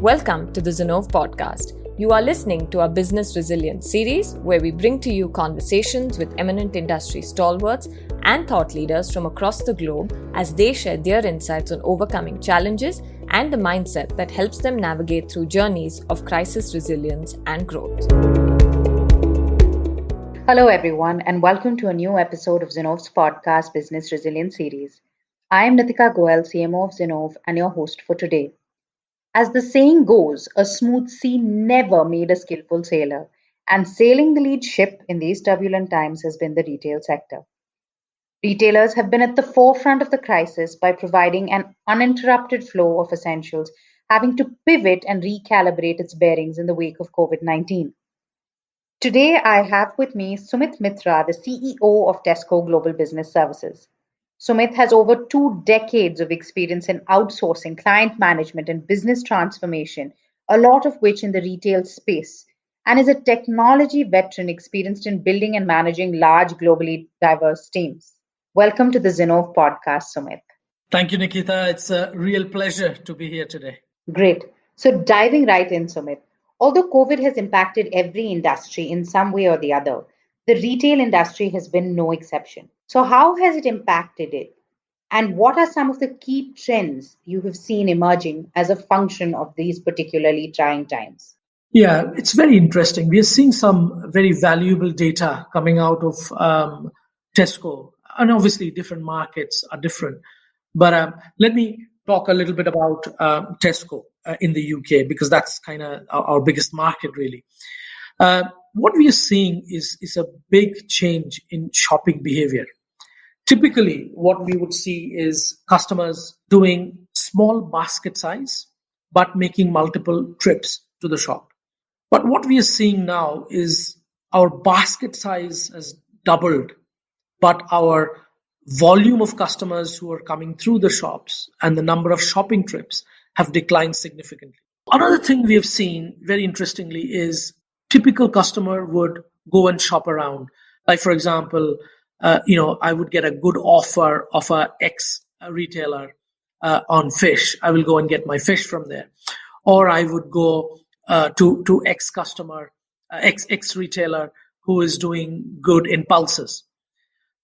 Welcome to the Zinnov Podcast. You are listening to our Business Resilience series, where we bring to you conversations with eminent industry stalwarts and thought leaders from across the globe as they share their insights on overcoming challenges and the mindset that helps them navigate through journeys of crisis resilience and growth. Hello, everyone, and welcome to a new episode of Zinnov's podcast Business Resilience series. I am Nitika Goel, CMO of Zinnov, and your host for today. As the saying goes, a smooth sea never made a skillful sailor, and sailing the lead ship in these turbulent times has been the retail sector. Retailers have been at the forefront of the crisis by providing an uninterrupted flow of essentials, having to pivot and recalibrate its bearings in the wake of COVID-19. Today, I have with me Sumit Mitra, the CEO of Tesco Global Business Services. Sumit has over 2 decades of experience in outsourcing, client management, and business transformation, a lot of which in the retail space, and is a technology veteran experienced in building and managing large, globally diverse teams. Welcome to the Zinnov Podcast, Sumit. Thank you, Nikita. It's a real pleasure to be here today. Great. So diving right in, Sumit. Although COVID has impacted every industry in some way or the other, the retail industry has been no exception. So how has it impacted it? And what are some of the key trends you have seen emerging as a function of these particularly trying times? Yeah, it's very interesting. We are seeing some very valuable data coming out of Tesco. And obviously, different markets are different. But let me talk a little bit about Tesco in the UK, because that's kind of our biggest market, really. What we are seeing is a big change in shopping behavior. Typically, what we would see is customers doing small basket size, but making multiple trips to the shop. But what we are seeing now is our basket size has doubled, but our volume of customers who are coming through the shops and the number of shopping trips have declined significantly. Another thing we have seen, very interestingly, is typical customer would go and shop around. Like, for example, I would get a good offer of a X retailer on fish. I will go and get my fish from there. Or I would go to X customer, X retailer who is doing good in pulses.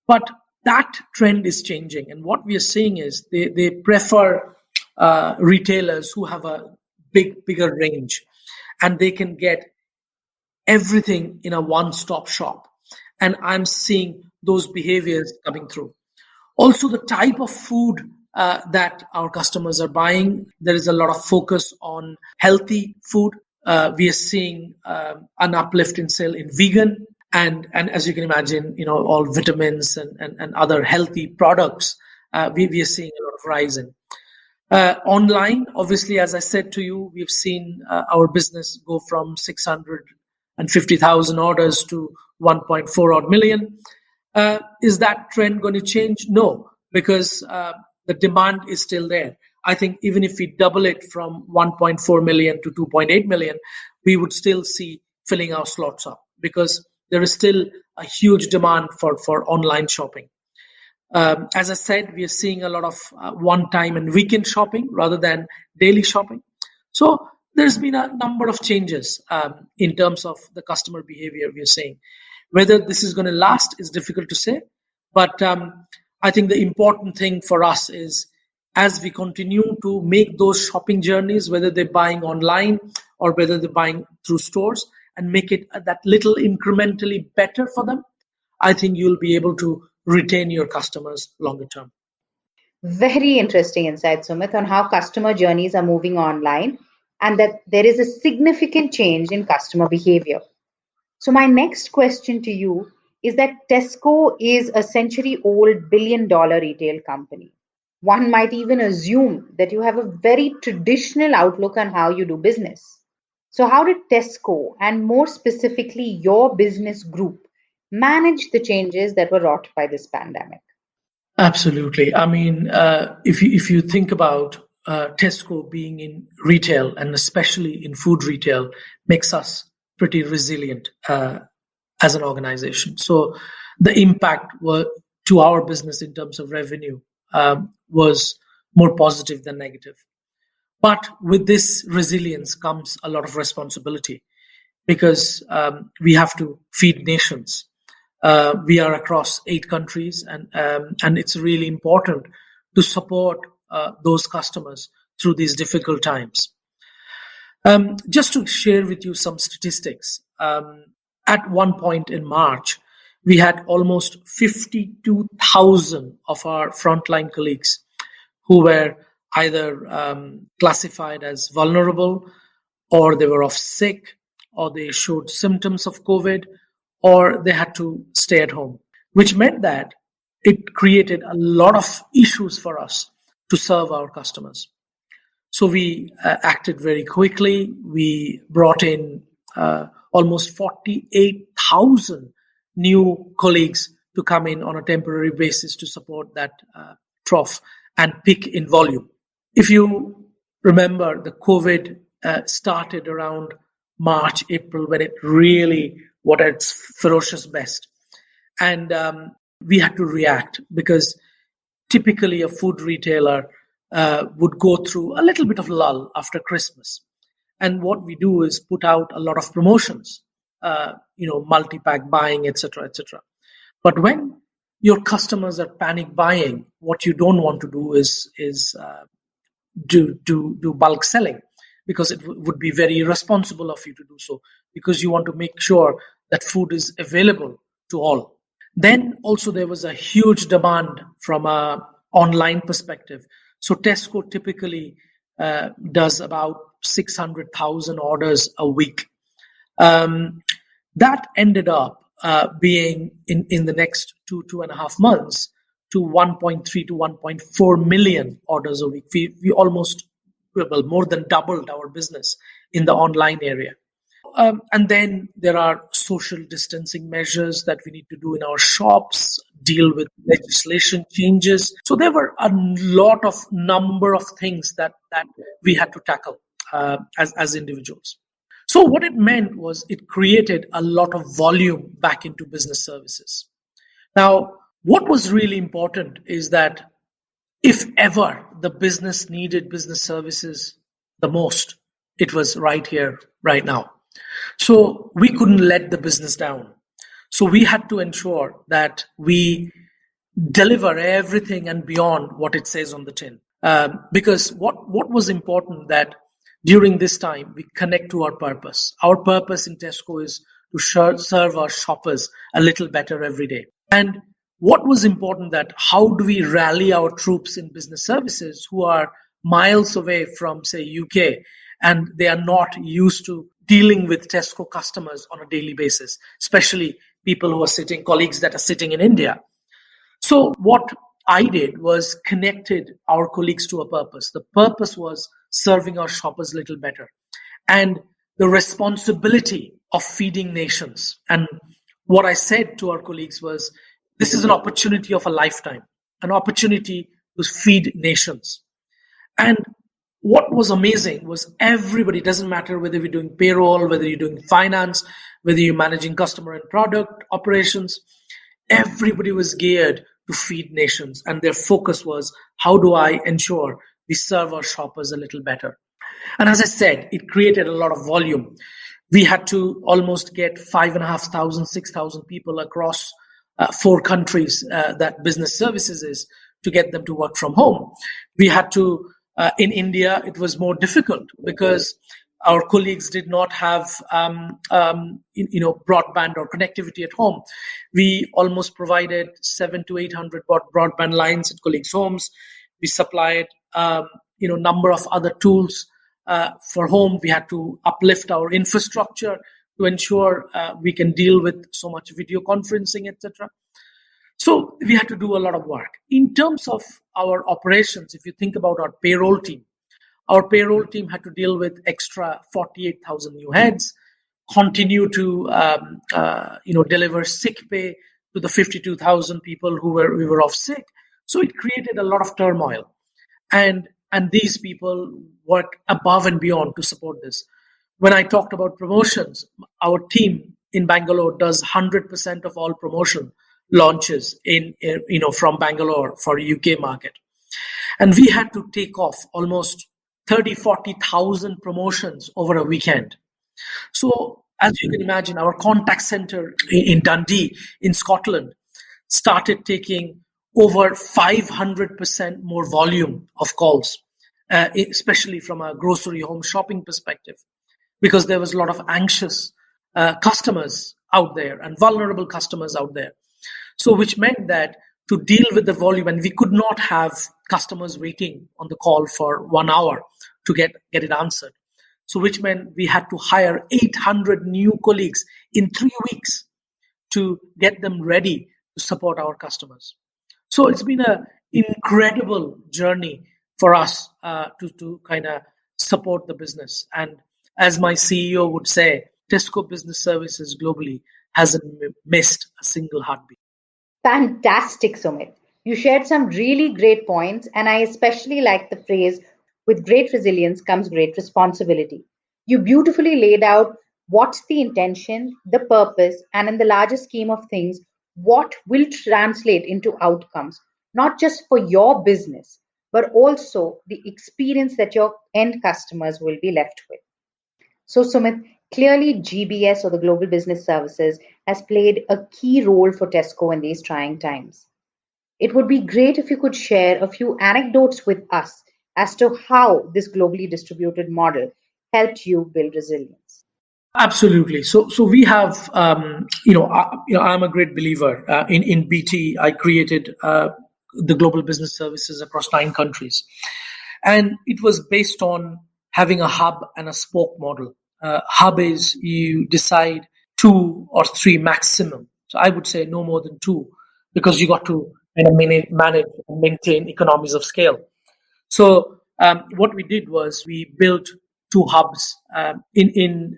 But that trend is changing. And what we are seeing is they prefer retailers who have a bigger range, and they can get everything in a one-stop shop. And I'm seeing those behaviors coming through. Also, the type of food that our customers are buying, there is a lot of focus on healthy food. We are seeing an uplift in sale in vegan. And as you can imagine, all vitamins and other healthy products, we are seeing a lot of rise in. Online, obviously, as I said to you, we've seen our business go from 650,000 orders to 1.4 odd million. Is that trend going to change? No, because the demand is still there. I think even if we double it from 1.4 million to 2.8 million, we would still see filling our slots up, because there is still a huge demand for online shopping. As I said, we are seeing a lot of one-time and weekend shopping rather than daily shopping. So there's been a number of changes in terms of the customer behavior we are seeing. Whether this is going to last is difficult to say. But I think the important thing for us is, as we continue to make those shopping journeys, whether they're buying online or whether they're buying through stores, and make it that little incrementally better for them, I think you'll be able to retain your customers longer term. Very interesting insight, Sumit, on how customer journeys are moving online and that there is a significant change in customer behavior. So my next question to you is that Tesco is a century-old billion-dollar retail company. One might even assume that you have a very traditional outlook on how you do business. So how did Tesco, and more specifically your business group, manage the changes that were wrought by this pandemic? Absolutely. I mean, if you think about Tesco being in retail, and especially in food retail, makes us pretty resilient as an organization. So the impact to our business in terms of revenue was more positive than negative. But with this resilience comes a lot of responsibility because we have to feed nations. We are across 8 countries, and it's really important to support those customers through these difficult times. Just to share with you some statistics, at one point in March, we had almost 52,000 of our frontline colleagues who were either classified as vulnerable, or they were off sick, or they showed symptoms of COVID, or they had to stay at home, which meant that it created a lot of issues for us to serve our customers. So we acted very quickly. We brought in almost 48,000 new colleagues to come in on a temporary basis to support that trough and pick in volume. If you remember, the COVID started around March, April, when it really was at its ferocious best. And we had to react because typically a food retailer would go through a little bit of lull after Christmas. And what we do is put out a lot of promotions, multi-pack buying, etc., etc. But when your customers are panic buying, what you don't want to do is do bulk selling, because it would be very irresponsible of you to do so, because you want to make sure that food is available to all. Then also there was a huge demand from an online perspective. So Tesco typically does about 600,000 orders a week. That ended up being in the next 2.5 months to 1.3 to 1.4 million orders a week. We almost, more than doubled our business in the online area. And then there are social distancing measures that we need to do in our shops, deal with legislation changes. So there were a number of things that we had to tackle as individuals. So what it meant was it created a lot of volume back into business services. Now, what was really important is that if ever the business needed business services the most, it was right here, right now. So we couldn't let the business down. So we had to ensure that we deliver everything and beyond what it says on the tin. Because what was important that during this time, we connect to our purpose. Our purpose in Tesco is to serve our shoppers a little better every day. And what was important that how do we rally our troops in business services who are miles away from, say, UK, and they are not used to dealing with Tesco customers on a daily basis, especially colleagues that are sitting in India. So what I did was connected our colleagues to a purpose. The purpose was serving our shoppers a little better, and the responsibility of feeding nations. And what I said to our colleagues was, this is an opportunity of a lifetime, an opportunity to feed nations. And what was amazing was everybody, doesn't matter whether you're doing payroll, whether you're doing finance, whether you're managing customer and product operations, everybody was geared to feed nations. And their focus was, how do I ensure we serve our shoppers a little better? And as I said, it created a lot of volume. We had to almost get 5,500, 6,000 people across 4 countries that business services is, to get them to work from home. We had to, in India, it was more difficult because our colleagues did not have broadband or connectivity at home. We almost provided 700 to 800 broadband lines at colleagues' homes. We supplied number of other tools for home. We had to uplift our infrastructure to ensure we can deal with so much video conferencing, etc. So we had to do a lot of work. In terms of our operations, if you think about our payroll team had to deal with extra 48,000 new heads, continue to deliver sick pay to the 52,000 people we were off sick. So it created a lot of turmoil. And these people work above and beyond to support this. When I talked about promotions, our team in Bangalore does 100% of all promotion launches from Bangalore for UK market. And we had to take off almost 30,000-40,000 promotions over a weekend. So as you can imagine, our contact center in Dundee, in Scotland, started taking over 500% more volume of calls, especially from a grocery home shopping perspective, because there was a lot of anxious customers out there and vulnerable customers out there. So which meant that to deal with the volume, and we could not have customers waiting on the call for 1 hour to get it answered. So which meant we had to hire 800 new colleagues in 3 weeks to get them ready to support our customers. So it's been an incredible journey for us to kind of support the business. And as my CEO would say, Tesco Business Services globally hasn't missed a single heartbeat. Fantastic, Sumit. You shared some really great points, and I especially like the phrase, with great resilience comes great responsibility. You beautifully laid out what's the intention, the purpose, and in the larger scheme of things, what will translate into outcomes, not just for your business, but also the experience that your end customers will be left with. So, Sumit, clearly GBS or the Global Business Services has played a key role for Tesco in these trying times. It would be great if you could share a few anecdotes with us as to how this globally distributed model helped you build resilience. Absolutely. So we have, I'm a great believer in BT. I created the Global Business Services across 9 countries, and it was based on having a hub and a spoke model. Hub is you decide 2 or 3 maximum. So I would say no more than 2, because you got to manage and maintain economies of scale. So what we did was we built 2 hubs in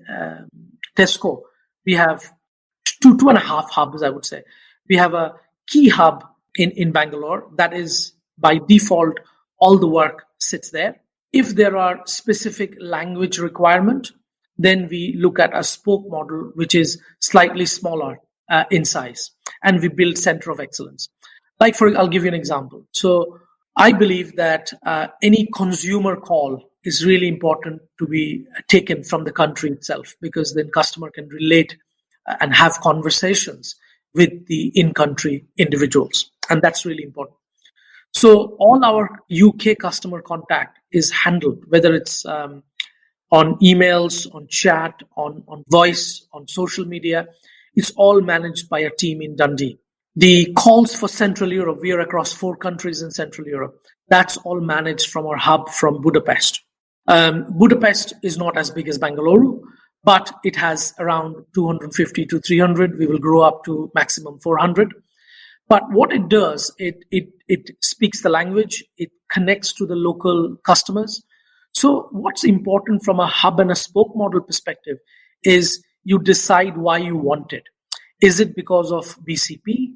Tesco. We have 2.5 hubs, I would say. We have a key hub in Bangalore that is by default, all the work sits there. If there are specific language requirement, then we look at a spoke model, which is slightly smaller in size, and we build center of excellence. I'll give you an example. So I believe that any consumer call is really important to be taken from the country itself, because then customer can relate and have conversations with the in-country individuals. And that's really important. So all our UK customer contact is handled, whether it's on emails, on chat, on voice, on social media. It's all managed by a team in Dundee. The calls for Central Europe, we are across 4 countries in Central Europe. That's all managed from our hub from Budapest. Budapest is not as big as Bangalore, but it has around 250 to 300. We will grow up to maximum 400. But what it does, it speaks the language, it connects to the local customers. So what's important from a hub and a spoke model perspective is you decide why you want it. Is it because of BCP,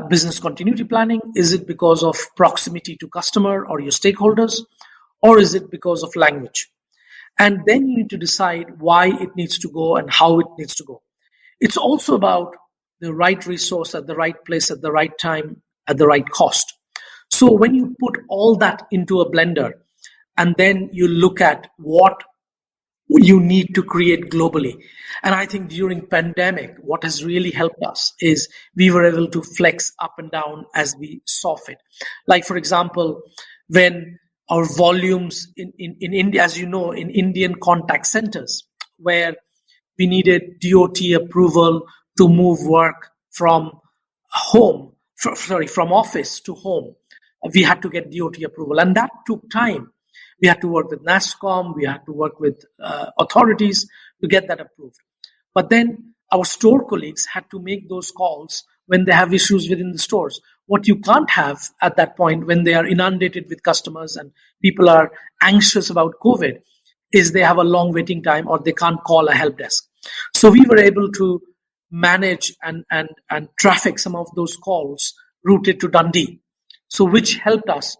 business continuity planning? Is it because of proximity to customer or your stakeholders? Or is it because of language? And then you need to decide why it needs to go and how it needs to go. It's also about the right resource at the right place at the right time at the right cost. So when you put all that into a blender and then you look at what you need to create globally. And I think during pandemic, what has really helped us is we were able to flex up and down as we saw fit. Like, for example, when our volumes in India, as you know, in Indian contact centers, where we needed DOT approval to move work from from office to home. We had to get DOT approval, and that took time. We had to work with NASCOM, we had to work with authorities to get that approved. But then our store colleagues had to make those calls when they have issues within the stores. What you can't have at that point when they are inundated with customers and people are anxious about COVID is they have a long waiting time or they can't call a help desk. So we were able to manage and traffic some of those calls routed to Dundee. So which helped us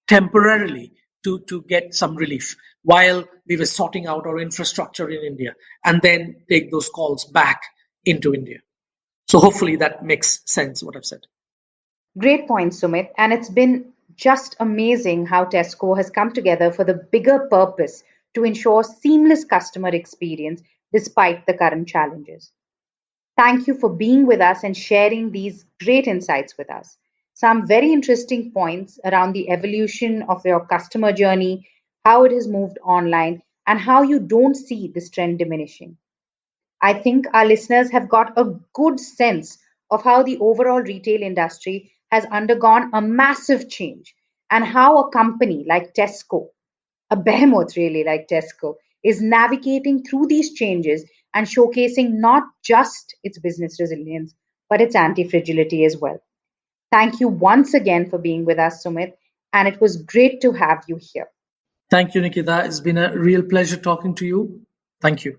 temporarily to get some relief while we were sorting out our infrastructure in India and then take those calls back into India. So hopefully that makes sense what I've said. Great point, Sumit. And it's been just amazing how Tesco has come together for the bigger purpose to ensure seamless customer experience despite the current challenges. Thank you for being with us and sharing these great insights with us. Some very interesting points around the evolution of your customer journey, how it has moved online, and how you don't see this trend diminishing. I think our listeners have got a good sense of how the overall retail industry has undergone a massive change and how a company like Tesco, a behemoth really like Tesco, is navigating through these changes and showcasing not just its business resilience, but its anti fragility as well. Thank you once again for being with us, Sumit, and it was great to have you here. Thank you, Nikita. It's been a real pleasure talking to you. Thank you.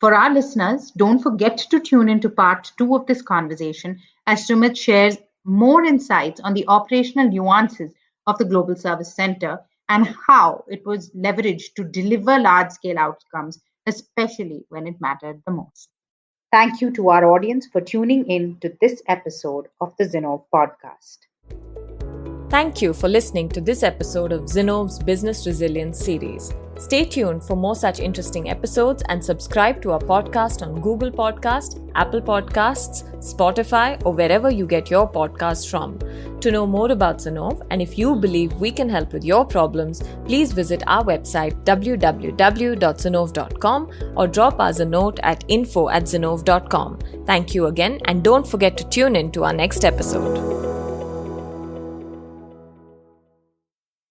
For our listeners, don't forget to tune into part 2 of this conversation as Sumit shares more insights on the operational nuances of the Global Service Center and how it was leveraged to deliver large-scale outcomes, especially when it mattered the most. Thank you to our audience for tuning in to this episode of the Zinnov Podcast. Thank you for listening to this episode of Zinnov's Business Resilience series. Stay tuned for more such interesting episodes and subscribe to our podcast on Google Podcast, Apple Podcasts, Spotify, or wherever you get your podcasts from. To know more about Zinnov and if you believe we can help with your problems, please visit our website www.zinnov.com or drop us a note at info@zinnov.com. Thank you again and don't forget to tune in to our next episode.